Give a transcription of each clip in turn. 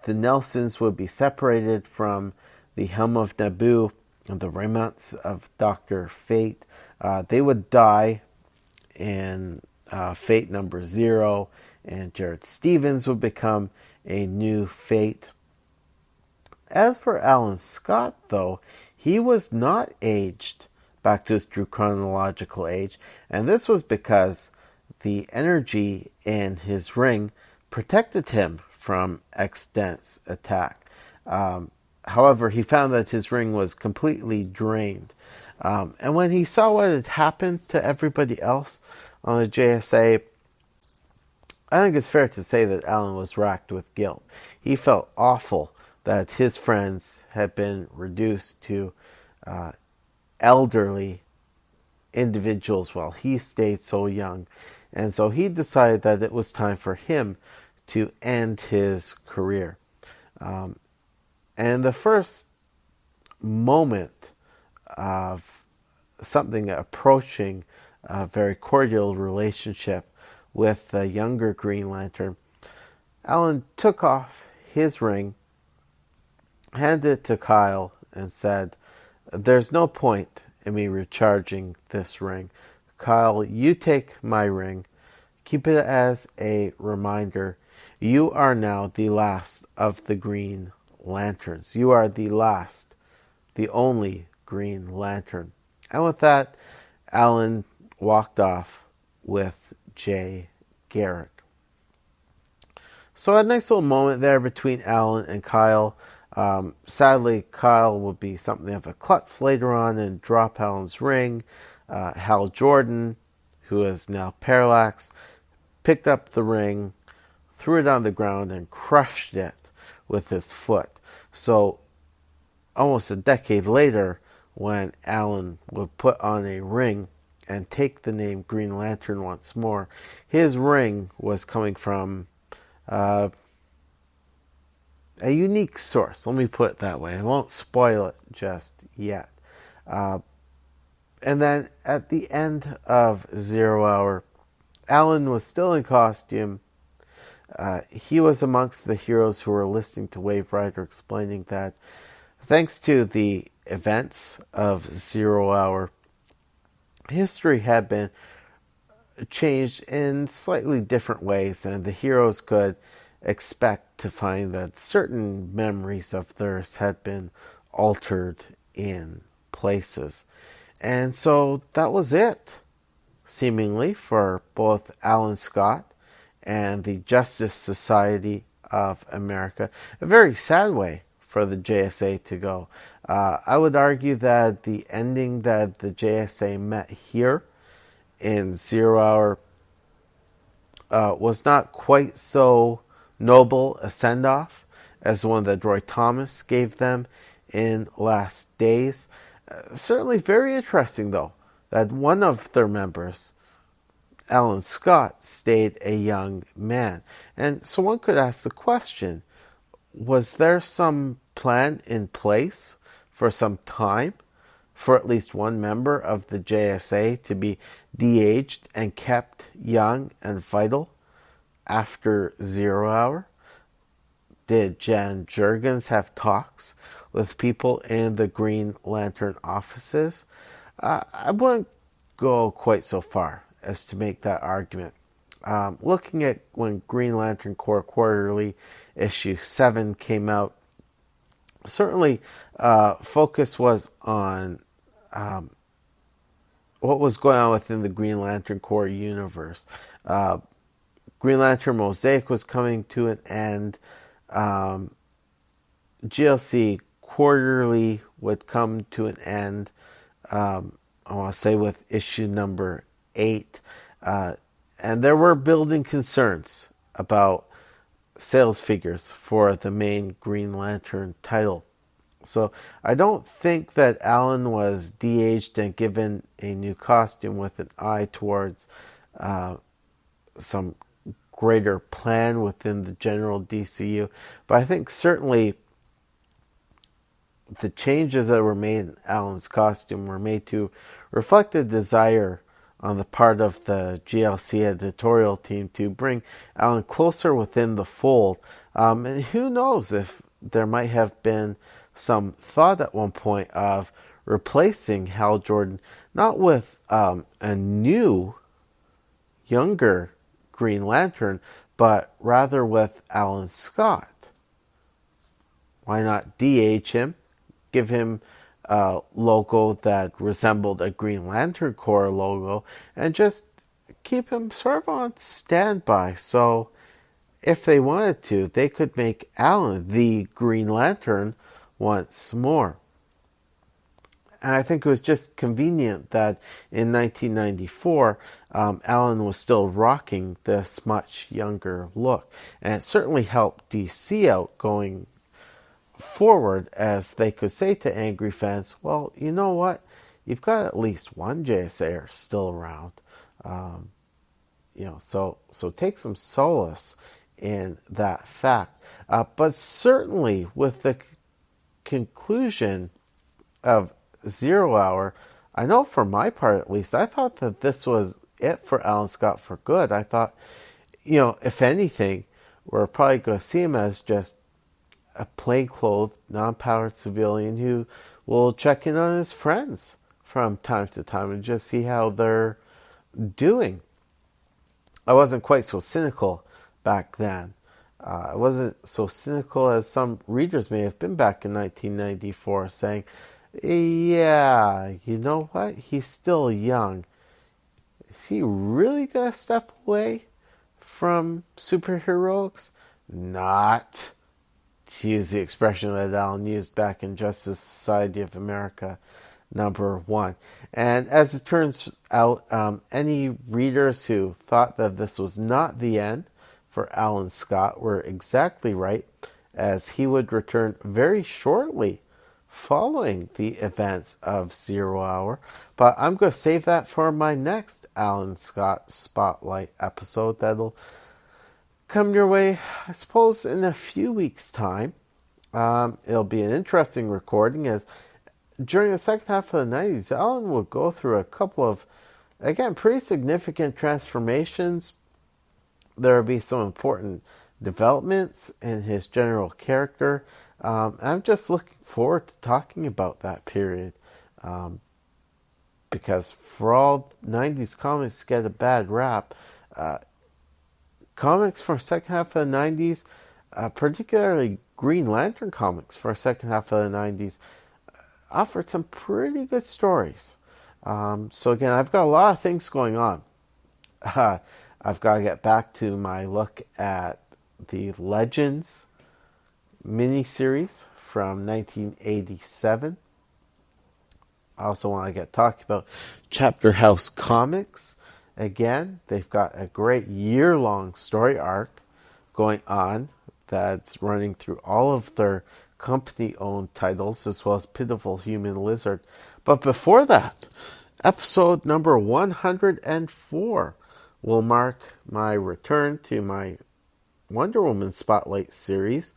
the Nelsons would be separated from the Helm of Naboo and the remnants of Dr. Fate. They would die in Fate number 0, and Jared Stevens would become a new Fate. As for Alan Scott, though, he was not aged back to his true chronological age, and this was because the energy in his ring protected him from X-Dent's attack. However, he found that his ring was completely drained. And when he saw what had happened to everybody else on the JSA, I think it's fair to say that Alan was racked with guilt. He felt awful that his friends had been reduced to elderly individuals while he stayed so young. And so he decided that it was time for him to end his career. And the first moment of something approaching a very cordial relationship with the younger Green Lantern, Alan took off his ring, handed it to Kyle, and said, "There's no point in me recharging this ring. Kyle, you take my ring. Keep it as a reminder. You are now the last of the Green Lanterns. You are the last, the only Green Lantern." And with that, Alan walked off with Jay Garrick. So a nice little moment there between Alan and Kyle. Sadly, Kyle would be something of a klutz later on and drop Alan's ring. Hal Jordan, who is now Parallax, picked up the ring, threw it on the ground, and crushed it with his foot. So almost a decade later, when Alan would put on a ring and take the name Green Lantern once more, his ring was coming from a unique source. Let me put it that way. I won't spoil it just yet. And then at the end of Zero Hour, Alan was still in costume. He was amongst the heroes who were listening to Wave Rider explaining that thanks to the events of Zero Hour, history had been changed in slightly different ways, and the heroes could expect to find that certain memories of theirs had been altered in places. And so that was it, seemingly, for both Alan Scott and the Justice Society of America. A very sad way for the JSA to go. I would argue that the ending that the JSA met here in Zero Hour was not quite so noble a send-off as the one that Roy Thomas gave them in Last Days. Certainly very interesting, though, that one of their members, Alan Scott, stayed a young man. And so one could ask the question, was there some plan in place for some time for at least one member of the JSA to be de-aged and kept young and vital after Zero Hour? Did Jan Jurgens have talks with people in the Green Lantern offices? I wouldn't go quite so far as to make that argument. Looking at when Green Lantern Corps Quarterly issue 7 came out, certainly focus was on what was going on within the Green Lantern Corps universe. Green Lantern Mosaic was coming to an end. GLC Quarterly would come to an end, I want to say with issue number 8. And there were building concerns about sales figures for the main Green Lantern title. So I don't think that Alan was de-aged and given a new costume with an eye towards some greater plan within the general DCU. But I think certainly the changes that were made in Alan's costume were made to reflect a desire on the part of the GLC editorial team to bring Alan closer within the fold And who knows if there might have been some thought at one point of replacing Hal Jordan, not with a new, younger Green Lantern, but rather with Alan Scott. Why not DH him, give him a logo that resembled a Green Lantern Corps logo, and just keep him sort of on standby. So if they wanted to, they could make Alan the Green Lantern once more. And I think it was just convenient that in 1994, Alan was still rocking this much younger look. And it certainly helped DC out going forward, as they could say to angry fans, well, you know what? You've got at least one JSA still around. So take some solace in that fact. But certainly with the conclusion of Zero Hour, I know for my part at least, I thought that this was it for Alan Scott for good. I thought, if anything, we're probably going to see him as just a plainclothes, non-powered civilian who will check in on his friends from time to time and just see how they're doing. I wasn't quite so cynical back then. I wasn't so cynical as some readers may have been back in 1994, saying, yeah, you know what? He's still young. Is he really going to step away from superheroics? Not, to use the expression that Alan used back in Justice Society of America #1. And as it turns out, any readers who thought that this was not the end for Alan Scott were exactly right, as he would return very shortly following the events of Zero Hour. But I'm going to save that for my next Alan Scott Spotlight episode that'll come your way, I suppose, in a few weeks' time. It'll be an interesting recording, as during the second half of the 90s, Alan would go through a couple of, again, pretty significant transformations. There will be some important developments in his general character. I'm just looking forward to talking about that period, because for all 90s comics get a bad rap, comics for the second half of the 90s, particularly Green Lantern comics for the second half of the 90s, offered some pretty good stories. So again, I've got a lot of things going on. I've got to get back to my look at the Legends miniseries from 1987. I also want to get talking about Chapter House Comics. Again, they've got a great year-long story arc going on that's running through all of their company-owned titles, as well as Pitiful Human Lizard. But before that, episode number 104 will mark my return to my Wonder Woman Spotlight series.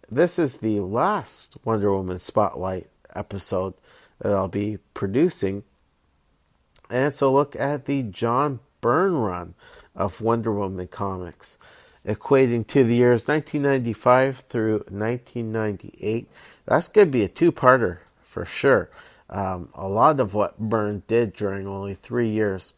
This is the last Wonder Woman Spotlight episode that I'll be producing, and it's a look at the John Byrne run of Wonder Woman comics, equating to the years 1995 through 1998. That's going to be a two-parter for sure. A lot of what Byrne did during only 3 years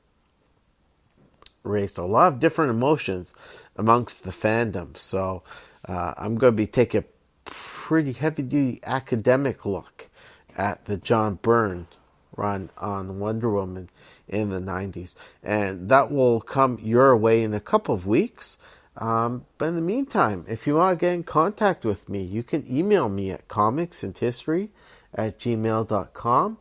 raised a lot of different emotions amongst the fandom. So I'm going to be taking a pretty heavy-duty academic look at the John Byrne run on Wonder Woman in the 90s. And that will come your way in a couple of weeks. But in the meantime, if you want to get in contact with me, you can email me at comicsandhistory@gmail.com.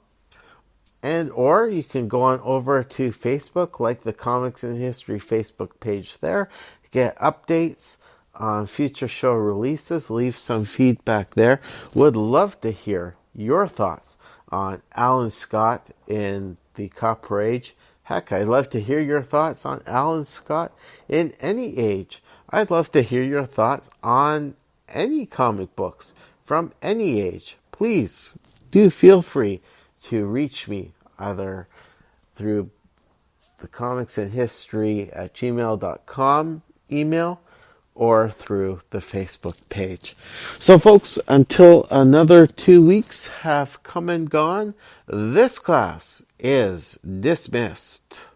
And or you can go on over to Facebook, like the Comics and History Facebook page there. Get updates on future show releases. Leave some feedback there. Would love to hear your thoughts on Alan Scott in the Copper Age. Heck, I'd love to hear your thoughts on Alan Scott in any age. I'd love to hear your thoughts on any comic books from any age. Please do feel free to reach me either through the comicsandhistory@gmail.com email, or through the Facebook page. So folks, until another 2 weeks have come and gone, this class is dismissed.